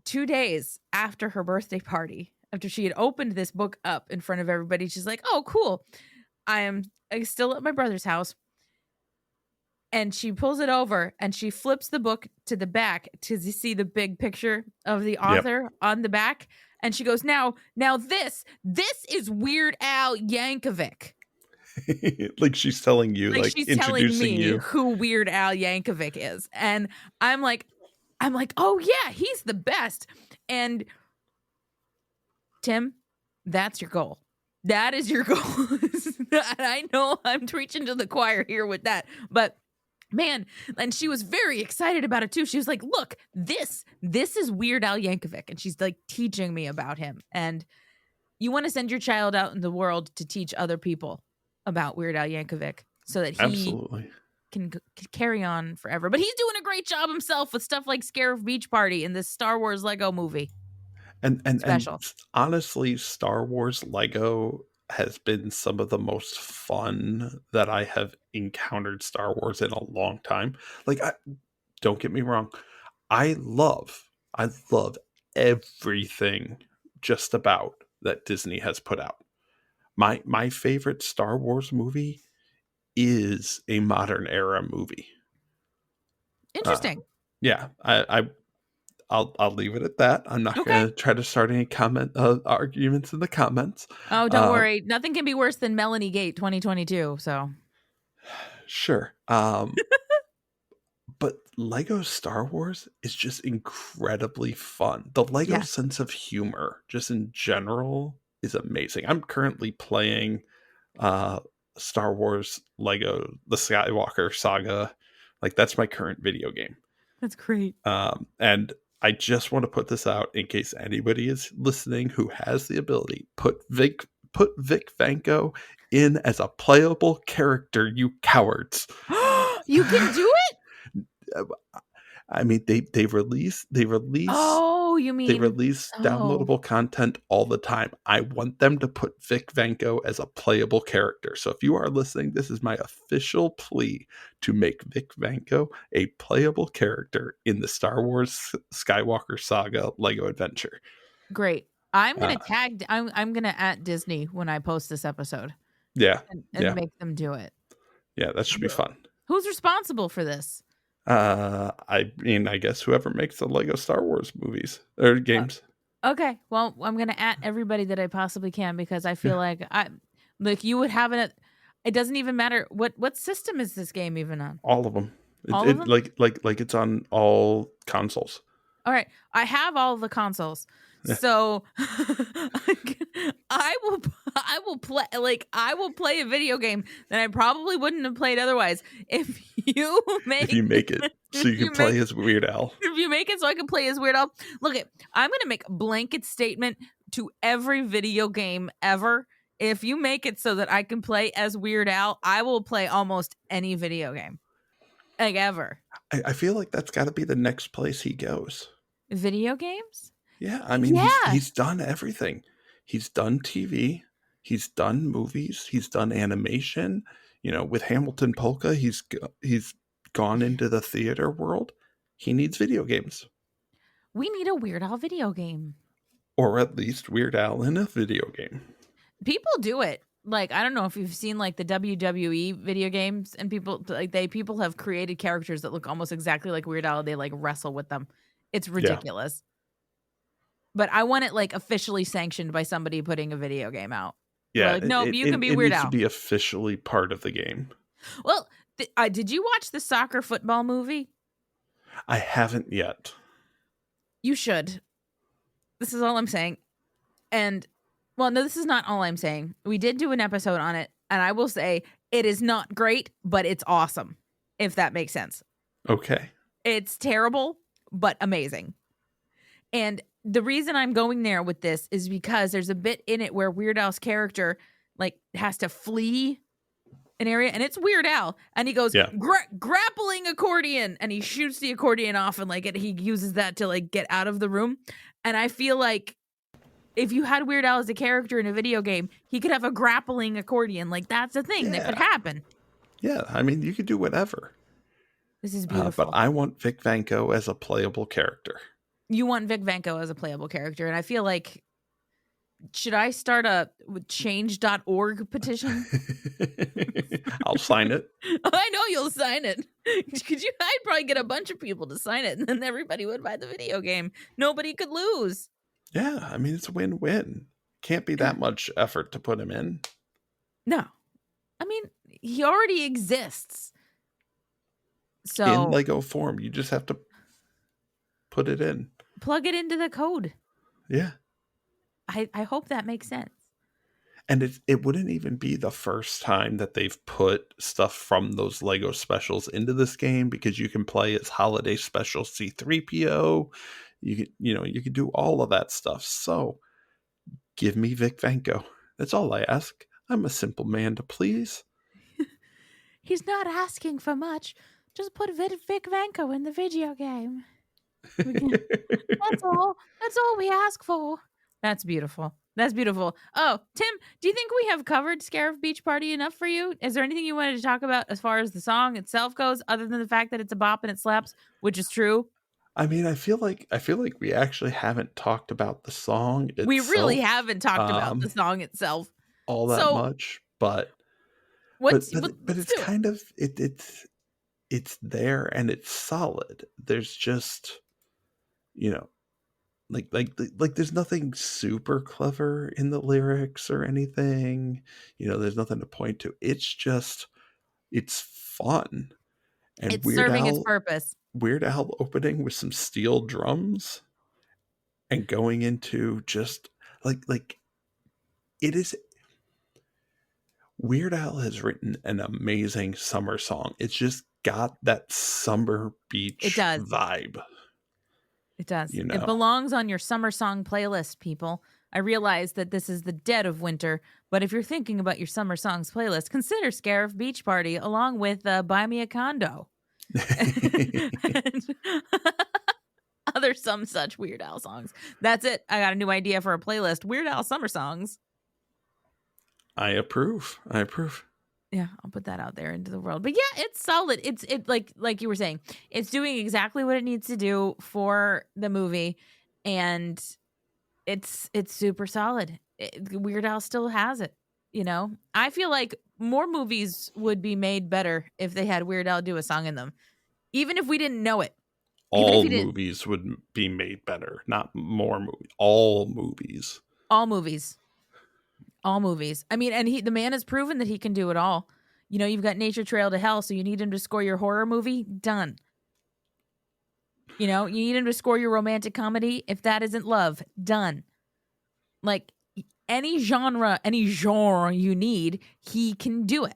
[SPEAKER 3] 2 days after her birthday party, after she had opened this book up in front of everybody, she's like, oh, cool. I'm still at my brother's house. And she pulls it over and she flips the book to the back to see the big picture of the author on the back. And she goes, now this is Weird Al Yankovic.
[SPEAKER 4] Like she's telling you, like
[SPEAKER 3] she's
[SPEAKER 4] introducing
[SPEAKER 3] telling me
[SPEAKER 4] you
[SPEAKER 3] who Weird Al Yankovic is. And I'm like, oh yeah, he's the best. And Tim, that's your goal. That is your goal. I know I'm preaching to the choir here with that, but man, and she was very excited about it too. She was like, look, this is Weird Al Yankovic. And she's like teaching me about him. And you want to send your child out in the world to teach other people about Weird Al Yankovic so that he
[SPEAKER 4] absolutely
[SPEAKER 3] can carry on forever. But he's doing a great job himself with stuff like Scarif Beach Party in this Star Wars Lego movie.
[SPEAKER 4] And
[SPEAKER 3] Special.
[SPEAKER 4] honestly, Star Wars Lego has been some of the most fun that I have encountered Star Wars in a long time. Like, don't get me wrong, I love everything just about that Disney has put out. My favorite Star Wars movie is a modern era movie.
[SPEAKER 3] Interesting.
[SPEAKER 4] Yeah, I'll leave it at that. I'm not going to try to start any arguments in the comments.
[SPEAKER 3] Oh, don't worry. Nothing can be worse than Melanie Gate 2022. So
[SPEAKER 4] sure. But Lego Star Wars is just incredibly fun. The Lego sense of humor, just in general, is amazing. I'm currently playing Star Wars Lego, the Skywalker saga. Like, that's my current video game.
[SPEAKER 3] That's great.
[SPEAKER 4] And I just want to put this out in case anybody is listening who has the ability. Put Vic Vanko in as a playable character, you cowards.
[SPEAKER 3] You can do it?
[SPEAKER 4] I mean, they release
[SPEAKER 3] Oh, you mean
[SPEAKER 4] they release downloadable content all the time. I want them to put Vic Vanko as a playable character. So if you are listening, this is my official plea to make Vic Vanko a playable character in the Star Wars Skywalker Saga Lego Adventure.
[SPEAKER 3] Great. I'm gonna I'm gonna at Disney when I post this episode.
[SPEAKER 4] Yeah,
[SPEAKER 3] and make them do it.
[SPEAKER 4] Yeah, that should be fun.
[SPEAKER 3] Who's responsible for this?
[SPEAKER 4] I mean, I guess whoever makes the Lego Star Wars movies or games.
[SPEAKER 3] Okay, well, I'm gonna at everybody that I possibly can because I feel like you would have it. It doesn't even matter what system is this game even on.
[SPEAKER 4] All of them.
[SPEAKER 3] All of them?
[SPEAKER 4] Like it's on all consoles.
[SPEAKER 3] All right, I have all the consoles, so I will play a video game that I probably wouldn't have played otherwise. If you make
[SPEAKER 4] it so you can play as Weird Al.
[SPEAKER 3] If you make it so I can play as Weird Al, I'm gonna make a blanket statement to every video game ever. If you make it so that I can play as Weird Al, I will play almost any video game, like ever.
[SPEAKER 4] I feel like that's got to be the next place he goes.
[SPEAKER 3] Video games?
[SPEAKER 4] Yeah, I mean, he's done everything. He's done TV. He's done movies. He's done animation. You know, with Hamilton Polka, he's gone into the theater world. He needs video games.
[SPEAKER 3] We need a Weird Al video game.
[SPEAKER 4] Or at least Weird Al in a video game.
[SPEAKER 3] People do it. Like, I don't know if you've seen like the WWE video games, and people have created characters that look almost exactly like Weird Al. They like wrestle with them. It's ridiculous. But I want it like officially sanctioned by somebody putting a video game out.
[SPEAKER 4] Yeah,
[SPEAKER 3] like, no, you can be Weird Al.
[SPEAKER 4] It needs to be officially part of the game.
[SPEAKER 3] Well, did you watch the soccer football movie?
[SPEAKER 4] I haven't yet.
[SPEAKER 3] You should. This is all I'm saying. And well, no, this is not all I'm saying. We did do an episode on it, and I will say it is not great, but it's awesome, if that makes sense.
[SPEAKER 4] Okay.
[SPEAKER 3] It's terrible, but amazing. And the reason I'm going there with this is because there's a bit in it where Weird Al's character like has to flee an area, and it's Weird Al, and he goes grappling accordion, and he shoots the accordion off, and like he uses that to like get out of the room. And I feel like if you had Weird Al as a character in a video game, he could have a grappling accordion. Like, that's a thing that could happen.
[SPEAKER 4] Yeah, I mean, you could do whatever.
[SPEAKER 3] This is beautiful.
[SPEAKER 4] But I want Vic Vanko as a playable character.
[SPEAKER 3] You want Vic Vanko as a playable character, and I feel like should I start a change.org petition?
[SPEAKER 4] I'll sign it.
[SPEAKER 3] I know you'll sign it. I'd probably get a bunch of people to sign it, and then everybody would buy the video game. Nobody could lose.
[SPEAKER 4] Yeah, I mean, it's a win-win. Can't be that much effort to put him in.
[SPEAKER 3] No. I mean, he already exists. So
[SPEAKER 4] in Lego form, you just have to put it in.
[SPEAKER 3] Plug it into the code.
[SPEAKER 4] Yeah.
[SPEAKER 3] I hope that makes sense.
[SPEAKER 4] And it wouldn't even be the first time that they've put stuff from those Lego specials into this game, because you can play as holiday special C-3PO. You can do all of that stuff. So give me Vic Vanko. That's all I ask. I'm a simple man to please.
[SPEAKER 3] He's not asking for much. Just put Vic Vanko in the video game. That's all. That's all we ask for. That's beautiful. That's beautiful. Oh, Tim, do you think we have covered Scarif Beach Party enough for you? Is there anything you wanted to talk about as far as the song itself goes, other than the fact that it's a bop and it slaps, which is true?
[SPEAKER 4] I mean, I feel like we actually haven't talked about the song itself.
[SPEAKER 3] We really haven't talked about the song itself
[SPEAKER 4] all that much, but it's kind of it's there and it's solid. There's just, like there's nothing super clever in the lyrics or anything. There's nothing to point to. It's just, it's fun. And
[SPEAKER 3] it's serving its purpose.
[SPEAKER 4] Weird Al opening with some steel drums and going into just like it is. Weird Al has written an amazing summer song. It's just got that summer beach vibe.
[SPEAKER 3] It does. It belongs on your summer song playlist, people. I realize that this is the dead of winter, but if you're thinking about your summer songs playlist, consider Scarif Beach Party along with Buy Me a Condo. And other some such Weird Al songs. That's it. I got a new idea for a playlist. Weird Al summer songs.
[SPEAKER 4] I approve.
[SPEAKER 3] Yeah, I'll put that out there into the world. But yeah, it's solid. It's like you were saying, it's doing exactly what it needs to do for the movie, and it's super solid. Weird Al still has it. I feel like more movies would be made better if they had Weird Al do a song in them, even if we didn't know it.
[SPEAKER 4] All movies would be made better, not more movies. All movies.
[SPEAKER 3] All movies. I mean, and the man has proven that he can do it all. You've got Nature Trail to Hell, so you need him to score your horror movie? Done. You need him to score your romantic comedy. If that isn't love, done. Like, any genre you need, he can do it.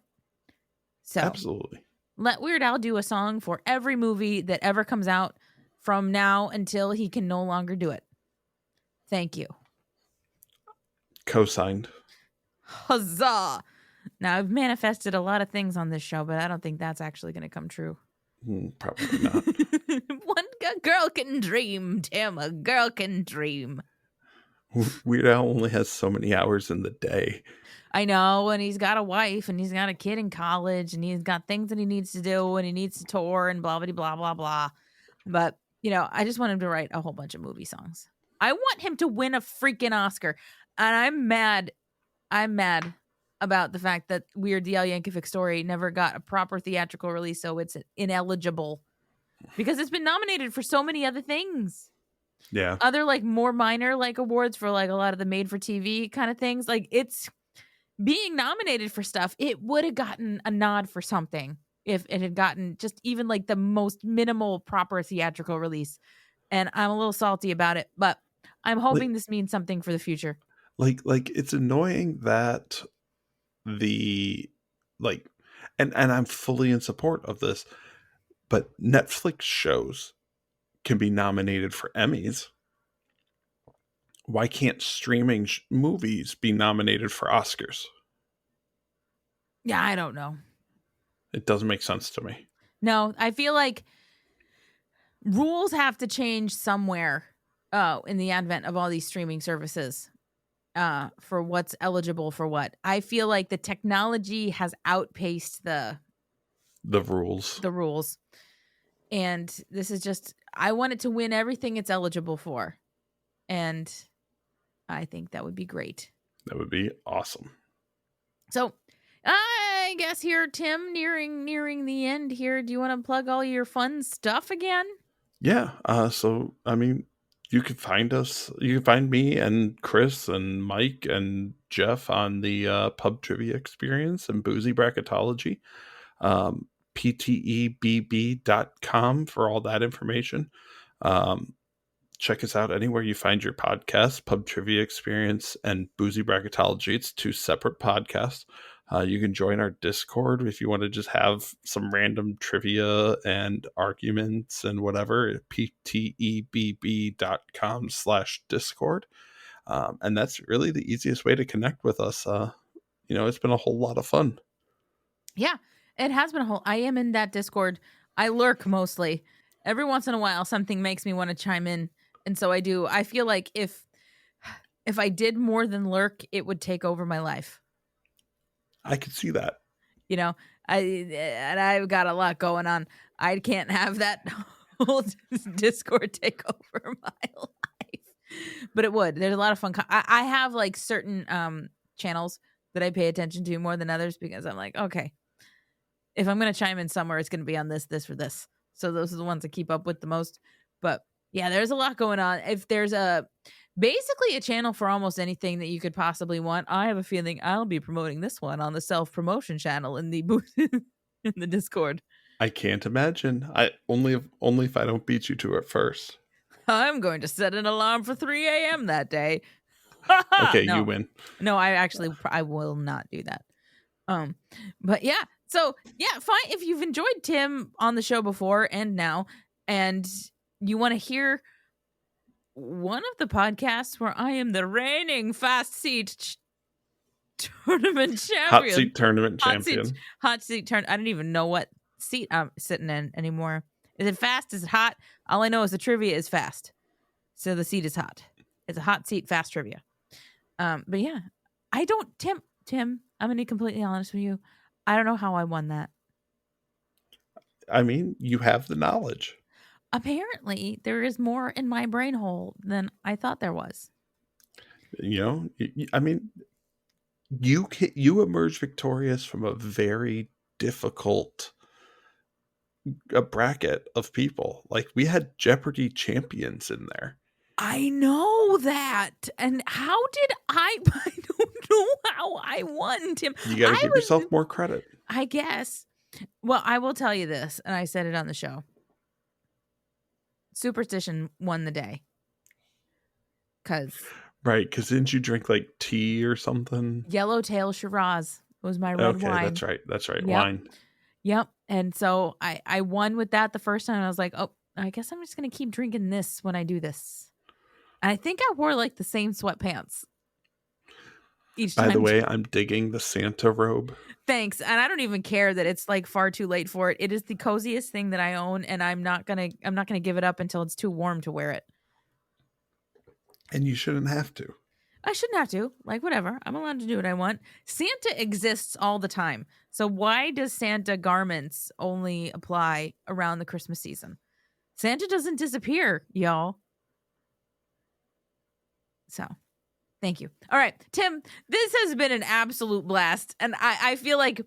[SPEAKER 3] So
[SPEAKER 4] absolutely.
[SPEAKER 3] Let Weird Al do a song for every movie that ever comes out from now until he can no longer do it. Thank you.
[SPEAKER 4] Co-signed.
[SPEAKER 3] Huzzah! Now, I've manifested a lot of things on this show, but I don't think that's actually going to come true.
[SPEAKER 4] Probably not.
[SPEAKER 3] A girl can dream, Tim. A girl can dream.
[SPEAKER 4] Weird Al only has so many hours in the day.
[SPEAKER 3] I know, and he's got a wife, and he's got a kid in college, and he's got things that he needs to do, and he needs to tour, and blah, blah, blah, blah, blah. But, I just want him to write a whole bunch of movie songs. I want him to win a freaking Oscar. And I'm mad about the fact that Weird the Al Yankovic Story never got a proper theatrical release, so it's ineligible. Because it's been nominated for so many other things.
[SPEAKER 4] Yeah.
[SPEAKER 3] Other, more minor, awards for, a lot of the made-for-TV kind of things. It's being nominated for stuff. It would have gotten a nod for something if it had gotten just even, the most minimal proper theatrical release. And I'm a little salty about it, but I'm hoping this means something for the future.
[SPEAKER 4] It's annoying that and I'm fully in support of this, but Netflix shows can be nominated for Emmys. Why can't streaming movies be nominated for Oscars?
[SPEAKER 3] Yeah, I don't know.
[SPEAKER 4] It doesn't make sense to me.
[SPEAKER 3] No, I feel like rules have to change somewhere in the advent of all these streaming services. For what's eligible for what. I feel like the technology has outpaced the rules. And this is just, I want it to win everything it's eligible for. And I think that would be great.
[SPEAKER 4] That would be awesome.
[SPEAKER 3] So I guess here, Tim, nearing the end here. Do you want to plug all your fun stuff again?
[SPEAKER 4] Yeah. So, I mean, you can find us. You can find me and Chris and Mike and Jeff on the Pub Trivia Experience and Boozy Bracketology. PTEBB.com for all that information. Check us out anywhere you find your podcasts, Pub Trivia Experience and Boozy Bracketology. It's 2 separate podcasts. You can join our Discord if you want to just have some random trivia and arguments and whatever at ptebb.com/Discord. And that's really the easiest way to connect with us. It's been a whole lot of fun.
[SPEAKER 3] Yeah, it has been a whole. I am in that Discord. I lurk mostly. Every once in a while, something makes me want to chime in. And so I do. I feel like if I did more than lurk, it would take over my life.
[SPEAKER 4] I could see that.
[SPEAKER 3] I've got a lot going on. I can't have that whole Discord take over my life. But it would. There's a lot of fun. I have like certain channels that I pay attention to more than others because I'm like, okay, if I'm going to chime in somewhere, it's going to be on this, or this. So those are the ones I keep up with the most. But yeah, there's a lot going on. If there's basically a channel for almost anything that you could possibly want, I have a feeling I'll be promoting this one on the self-promotion channel in the booth in the Discord.
[SPEAKER 4] I can't imagine. Only if I don't beat you to it first.
[SPEAKER 3] I'm going to set an alarm for 3 a.m. that day.
[SPEAKER 4] Okay,
[SPEAKER 3] No.
[SPEAKER 4] you win.
[SPEAKER 3] No, I will not do that. But yeah, so yeah, fine. If you've enjoyed Tim on the show before and now, and you want to hear one of the podcasts where I am the reigning fast seat tournament champion.
[SPEAKER 4] Hot seat tournament champion.
[SPEAKER 3] Hot seat turn. I don't even know what seat I'm sitting in anymore. Is it fast? Is it hot? All I know is the trivia is fast. So the seat is hot. It's a hot seat, fast trivia. But yeah, I don't, Tim, I'm going to be completely honest with you. I don't know how I won that.
[SPEAKER 4] I mean, you have the knowledge.
[SPEAKER 3] Apparently, there is more in my brain hole than I thought there was.
[SPEAKER 4] I mean, you emerged victorious from a very difficult bracket of people. Like, we had Jeopardy champions in there.
[SPEAKER 3] I know that. And how did I don't know how I won, Tim.
[SPEAKER 4] You got to give yourself more credit.
[SPEAKER 3] I guess. Well, I will tell you this, and I said it on the show. Superstition won the day.
[SPEAKER 4] Right, because didn't you drink like tea or something?
[SPEAKER 3] Yellowtail Shiraz was my red wine.
[SPEAKER 4] That's right.
[SPEAKER 3] Yep.
[SPEAKER 4] Wine.
[SPEAKER 3] Yep. And so I won with that the first time. I was like, oh, I guess I'm just going to keep drinking this when I do this. And I think I wore like the same sweatpants each time.
[SPEAKER 4] By the way, I'm digging the Santa robe.
[SPEAKER 3] Thanks. And I don't even care that it's like far too late for it. It is the coziest thing that I own, and I'm not gonna give it up until it's too warm to wear it.
[SPEAKER 4] And you shouldn't have to.
[SPEAKER 3] I shouldn't have to. Like, whatever. I'm allowed to do what I want. Santa exists all the time. So why does Santa garments only apply around the Christmas season? Santa doesn't disappear, y'all. So, thank you. All right, Tim, this has been an absolute blast. And I feel like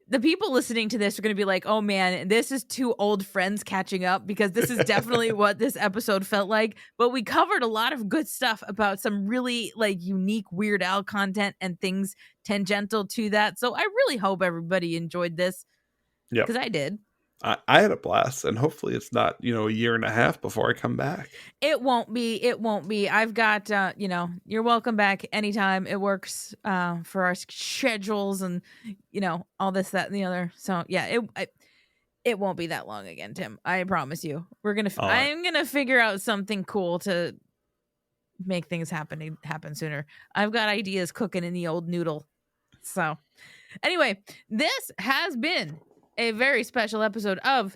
[SPEAKER 3] the people listening to this are going to be like, oh man, this is two old friends catching up, because this is definitely what this episode felt like. But we covered a lot of good stuff about some really like unique Weird Al content and things tangential to that. So I really hope everybody enjoyed this. Yeah, because I did.
[SPEAKER 4] I had a blast, and hopefully it's not, a year and a half before I come back.
[SPEAKER 3] It won't be. I've got, you're welcome back anytime. It works for our schedules and, all this, that, and the other. So yeah, it won't be that long again, Tim. I promise you. I'm going to figure out something cool to make things happen sooner. I've got ideas cooking in the old noodle. So anyway, this has been a very special episode of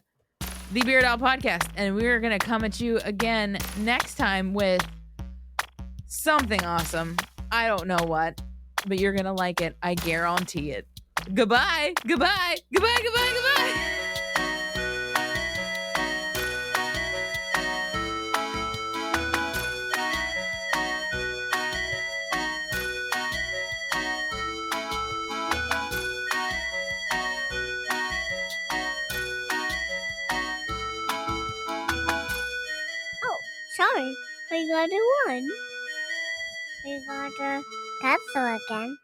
[SPEAKER 3] the Weird Al Podcast, and we're gonna come at you again next time with something awesome. I don't know what, but you're gonna like it. I guarantee it. Goodbye.
[SPEAKER 1] 1. I got a 1. I got a pencil again.